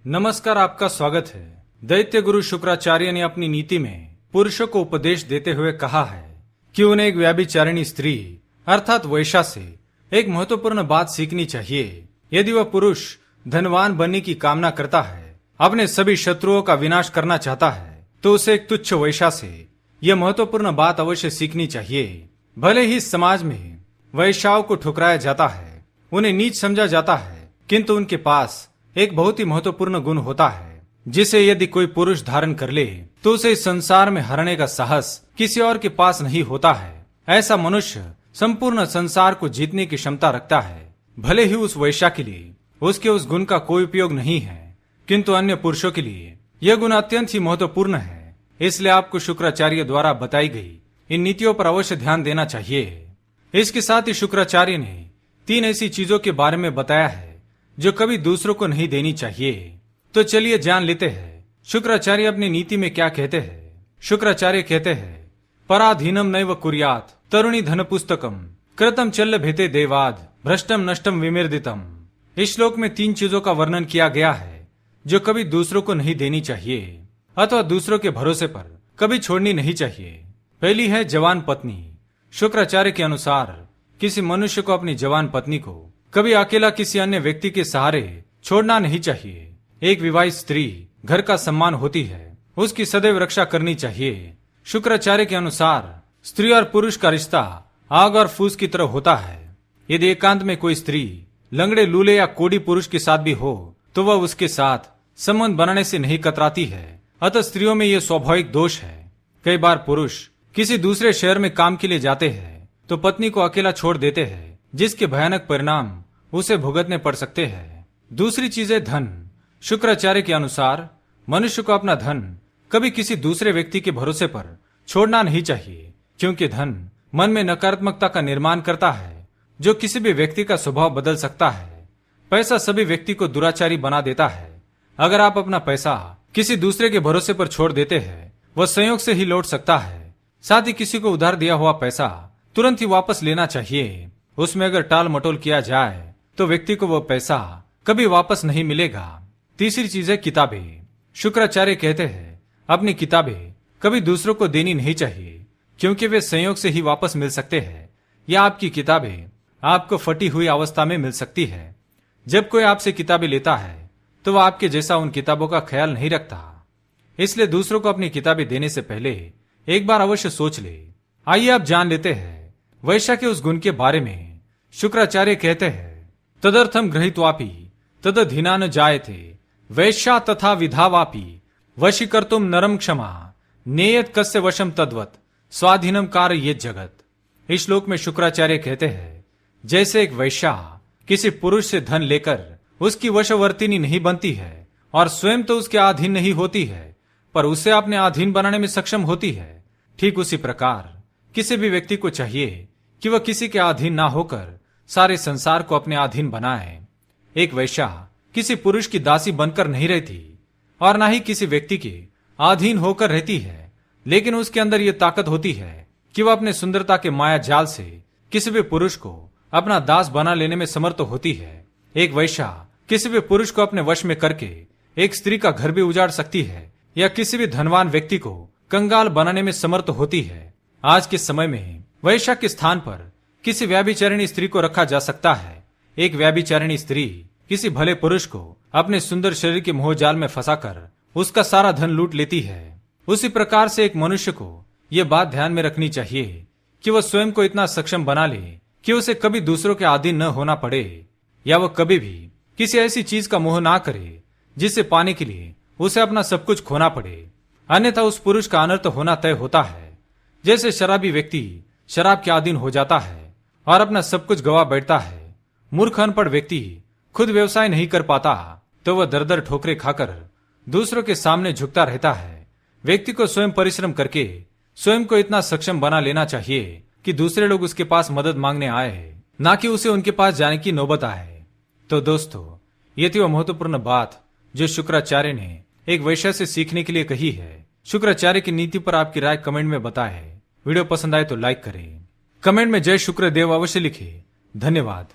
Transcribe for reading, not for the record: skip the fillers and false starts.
नमस्कार, आपका स्वागत है। दैत्य गुरु शुक्राचार्य ने अपनी नीति में पुरुषों को उपदेश देते हुए कहा है कि उन्हें एक व्यभिचारिणी स्त्री अर्थात वैश्या से एक महत्वपूर्ण बात सीखनी चाहिए। यदि वह पुरुष धनवान बनने की कामना करता है, अपने सभी शत्रुओं का विनाश करना चाहता है, तो उसे एक तुच्छ वैश्या से यह महत्वपूर्ण बात अवश्य सीखनी चाहिए। भले ही समाज में वैश्याओं को ठुकराया जाता है, उन्हें नीच समझा जाता है, किंतु उनके पास एक बहुत ही महत्वपूर्ण गुण होता है जिसे यदि कोई पुरुष धारण कर ले तो उसे इस संसार में हरने का साहस किसी और के पास नहीं होता है। ऐसा मनुष्य संपूर्ण संसार को जीतने की क्षमता रखता है। भले ही उस वैश्या के लिए उसके उस गुण का कोई उपयोग नहीं है, किंतु अन्य पुरुषों के लिए यह गुण अत्यंत ही महत्वपूर्ण है। इसलिए आपको शुक्राचार्य द्वारा बताई गई इन नीतियों पर अवश्य ध्यान देना चाहिए। इसके साथ ही शुक्राचार्य ने 3 ऐसी चीजों के बारे में बताया है जो कभी दूसरों को नहीं देनी चाहिए। तो चलिए जान लेते हैं शुक्राचार्य अपनी नीति में क्या कहते हैं। शुक्राचार्य कहते हैं, पराधीनम नैव कुर्यात् तरुणी धन पुस्तकम कृतम चल्ल भेते देवाद भ्रष्टम नष्टम विमर्दितम। इस श्लोक में 3 चीजों का वर्णन किया गया है जो कभी दूसरों को नहीं देनी चाहिए अथवा दूसरों के भरोसे पर कभी छोड़नी नहीं चाहिए। पहली है जवान पत्नी। शुक्राचार्य के अनुसार किसी मनुष्य को अपनी जवान पत्नी को कभी अकेला किसी अन्य व्यक्ति के सहारे छोड़ना नहीं चाहिए। एक विवाहित स्त्री घर का सम्मान होती है, उसकी सदैव रक्षा करनी चाहिए। शुक्राचार्य के अनुसार स्त्री और पुरुष का रिश्ता आग और फूस की तरह होता है। यदि एकांत में कोई स्त्री लंगड़े लूले या कोड़ी पुरुष के साथ भी हो तो वह उसके साथ संबंध बनाने से नहीं कतराती है। अतः स्त्रियों में यह स्वाभाविक दोष है। कई बार पुरुष किसी दूसरे शहर में काम के लिए जाते हैं तो पत्नी को अकेला छोड़ देते हैं, जिसके भयानक परिणाम उसे भुगतने पड़ सकते हैं। दूसरी चीज है धन। शुक्राचार्य के अनुसार मनुष्य को अपना धन कभी किसी दूसरे व्यक्ति के भरोसे पर छोड़ना नहीं चाहिए, क्योंकि धन मन में नकारात्मकता का निर्माण करता है जो किसी भी व्यक्ति का स्वभाव बदल सकता है। पैसा सभी व्यक्ति को दुराचारी बना देता है। अगर आप अपना पैसा किसी दूसरे के भरोसे पर छोड़ देते हैं, वह संयोग से ही लौट सकता है। साथ ही किसी को उधार दिया हुआ पैसा तुरंत ही वापस लेना चाहिए। उसमें अगर टाल मटोल किया जाए तो व्यक्ति को वह पैसा कभी वापस नहीं मिलेगा। तीसरी चीज है किताबें। शुक्राचार्य कहते हैं, अपनी किताबें कभी दूसरों को देनी नहीं चाहिए, क्योंकि वे संयोग से ही वापस मिल सकते हैं या आपकी किताबें आपको फटी हुई अवस्था में मिल सकती है। जब कोई आपसे किताबें लेता है तो वह आपके जैसा उन किताबों का ख्याल नहीं रखता। इसलिए दूसरों को अपनी किताबें देने से पहले एक बार अवश्य सोच ले। आइए आप जान लेते हैं वैश्या के उस गुण के बारे में। शुक्राचार्य कहते हैं, तदर्थम गृहीत्वापि तदधीनान जायते वैश्या तथा विधावापि वशीकर्तुम नरम क्षमा नेयत कस्य वशम तद्वत स्वाधीनम कार्य ये जगत। इस श्लोक में शुक्राचार्य कहते हैं, जैसे एक वैश्या किसी पुरुष से धन लेकर उसकी वशवर्तिनी नहीं बनती है और स्वयं तो उसके अधीन नहीं होती है, पर उसे अपने अधीन बनाने में सक्षम होती है, ठीक उसी प्रकार किसी भी व्यक्ति को चाहिए कि वह किसी के अधीन ना होकर सारे संसार को अपने अधीन बनाए। एक वैश्या किसी पुरुष की दासी बनकर नहीं रहती और ना ही किसी व्यक्ति के अधीन होकर रहती है, लेकिन उसके अंदर यह ताकत होती है कि वह अपने सुंदरता के माया जाल से किसी भी पुरुष को अपना दास बना लेने में समर्थ होती है। एक वैश्या किसी भी पुरुष को अपने वश में करके एक स्त्री का घर भी उजाड़ सकती है या किसी भी धनवान व्यक्ति को कंगाल बनाने में समर्थ होती है। आज के समय में वैश्या के स्थान पर किसी व्यभिचारिणी स्त्री को रखा जा सकता है। एक व्यभिचारिणी स्त्री किसी भले पुरुष को अपने सुंदर शरीर के मोहजाल में फंसाकर उसका सारा धन लूट लेती है। उसी प्रकार से एक मनुष्य को यह बात ध्यान में रखनी चाहिए कि वह स्वयं को इतना सक्षम बना ले कि उसे कभी दूसरों के अधीन न होना पड़े, या वह कभी भी किसी ऐसी चीज का मोह ना करे जिसे पाने के लिए उसे अपना सब कुछ खोना पड़े, अन्यथा उस पुरुष का अनर्थ होना तय होता है। जैसे शराबी व्यक्ति शराब के अधीन हो जाता है और अपना सब कुछ गवा बैठता है, मूर्ख अनपढ़ व्यक्ति खुद व्यवसाय नहीं कर पाता तो वह दर दर ठोकरे खाकर दूसरों के सामने झुकता रहता है। व्यक्ति को स्वयं परिश्रम करके स्वयं को इतना सक्षम बना लेना चाहिए कि दूसरे लोग उसके पास मदद मांगने आए, ना कि उसे उनके पास जाने की नौबत आए। तो दोस्तों, ये थी वह महत्वपूर्ण बात जो शुक्राचार्य ने एक वैश्या से सीखने के लिए कही है। शुक्राचार्य की नीति पर आपकी राय कमेंट में बताएं। वीडियो पसंद आए तो लाइक करें। कमेंट में जय शुक्रदेव अवश्य लिखें। धन्यवाद।